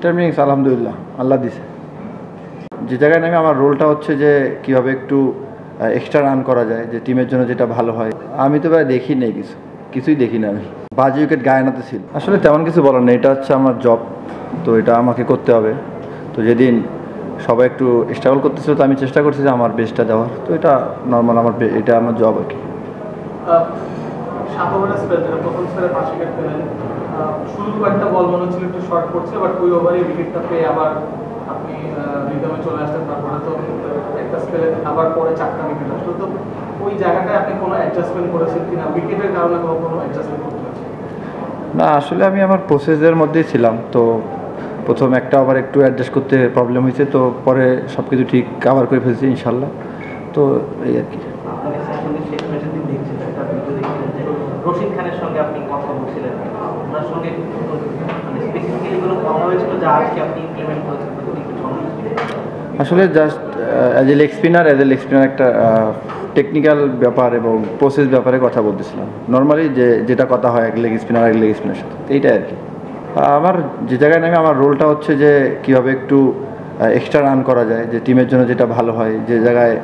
Timings আলহামদুলিল্লাহ আল্লাহ দিছে। যে জায়গায় নামে আমার রোলটা হচ্ছে যে কীভাবে একটু এক্সট্রা রান করা যায়, যে টিমের জন্য যেটা ভালো হয়। আমি তো ভাই দেখি নেই, কিছুই দেখি না। আমি বাজে উইকেট গায়নাতে ছিল, আসলে তেমন কিছু বলার নেই। এটা হচ্ছে আমার জব, তো এটা আমাকে করতে হবে। তো যেদিন সবাই একটু স্ট্রাগল করতেছিল, তো আমি চেষ্টা করছি যে আমার বেস্টটা দেওয়ার। তো এটা নর্মাল, এটা আমার জব আর কি। শুরুর কয়েকটা বল মনে হচ্ছিল একটু শর্ট করছে, বাট ওই ওভারে উইকেটটা পেয়ে আবার আপনি রিদমে চলে আসলেন। তারপরে তো একটা স্পেলে আবার পরে 4টা উইকেট আসলো। তো ওই জায়গাটায় আপনি কোনো অ্যাডজাস্টমেন্ট করেছেন কিনা, উইকেটের কারণে কোনো অ্যাডজাস্টমেন্ট করতে হয়েছে? না, আসলে আমি আমার প্রসেসের মধ্যেই ছিলাম। তো প্রথম একটা ওভার একটু অ্যাডজাস্ট করতে প্রবলেম হয়েছে, তো পরে সব কিছু ঠিক কাভার করে ফেলছি ইনশাল্লাহ। তো এই আর কি। রশিদ খানের সঙ্গে আপনি কথা বলছিলেন, ওনার সঙ্গে মানে স্পেসিফিক্যালি এগুলো কথা হয়েছিল যা আজকে আপনি ইমপ্লিমেন্ট করেছেন? আসলে just as a leg spinner একটা টেকনিক্যাল ব্যাপার এবং প্রসেস ব্যাপারে কথা বলতেছিলাম। নর্মালি যেটা কথা হয় এক লেগ স্পিনারের সাথে, এইটাই আর কি। আমার যে জায়গায় নামে আমার রোলটা হচ্ছে যে কীভাবে একটু এক্সট্রা রান করা যায়, যে টিমের জন্য যেটা ভালো হয়। যে জায়গায়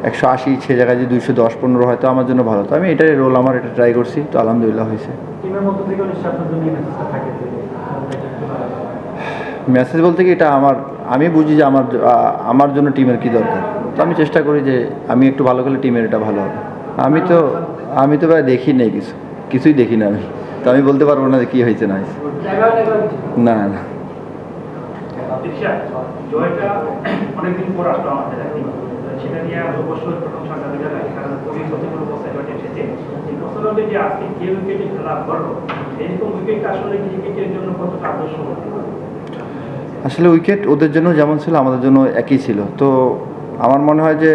180, সে জায়গায় যদি 210-15 হয়, তো আমার জন্য ভালো। তো আমি এটাই রোল, আমার এটা ট্রাই করছি, তো আলহামদুলিল্লাহ হয়েছে। মেসেজ বলতে কি, এটা আমি বুঝি যে আমার জন্য টিমের কী দরকার। তো আমি চেষ্টা করি যে আমি একটু ভালো করলে টিমের এটা ভালো হবে। আমি তো ভাই দেখি নেই, কিছুই দেখি না আমি। তো আমি বলতে পারবো না যে কী হয়েছে না হয়েছে। না না, অনেকদিন পর আসলো আমাদের, সেটা নিয়ে অবশ্যই প্রশংসা করা যায়। কারণ কতগুলো বছর এসেছে, এই বছর হলে যে আজকে যে উইকেটে খেলা করলো, এইরকম উইকেটটা আসলে ক্রিকেটের জন্য কতটা আদর্শ হতে পারে? আসলে উইকেট ওদের জন্য যেমন ছিল আমাদের জন্য একই ছিল। তো আমার মনে হয় যে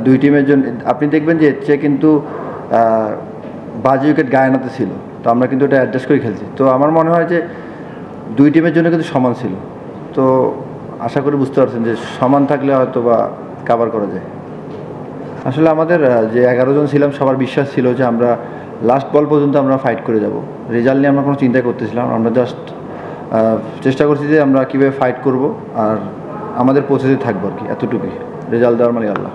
দুই টিমের জন্য আপনি দেখবেন যে এর চেয়ে কিন্তু বাজে উইকেট গায়নাতে ছিল। তো আমরা কিন্তু এটা অ্যাডজাস্ট করে খেলছি। তো আমার মনে হয় যে দুই টিমের জন্য কিন্তু সমান ছিল। তো আশা করি বুঝতে পারছেন যে সমান থাকলে হয়তো বা কাভার করা যায়। আসলে আমাদের যে 11 জন ছিলাম, সবার বিশ্বাস ছিল যে আমরা লাস্ট বল পর্যন্ত আমরা ফাইট করে যাব। রেজাল্ট নিয়ে আমরা কোনো চিন্তাই করতেছিলাম। আমরা জাস্ট চেষ্টা করছি যে আমরা কীভাবে ফাইট করব আর আমাদের প্রসেসে থাকবো আর কি, এতটুকুই। রেজাল্ট দেওয়ার মানে আল্লাহ।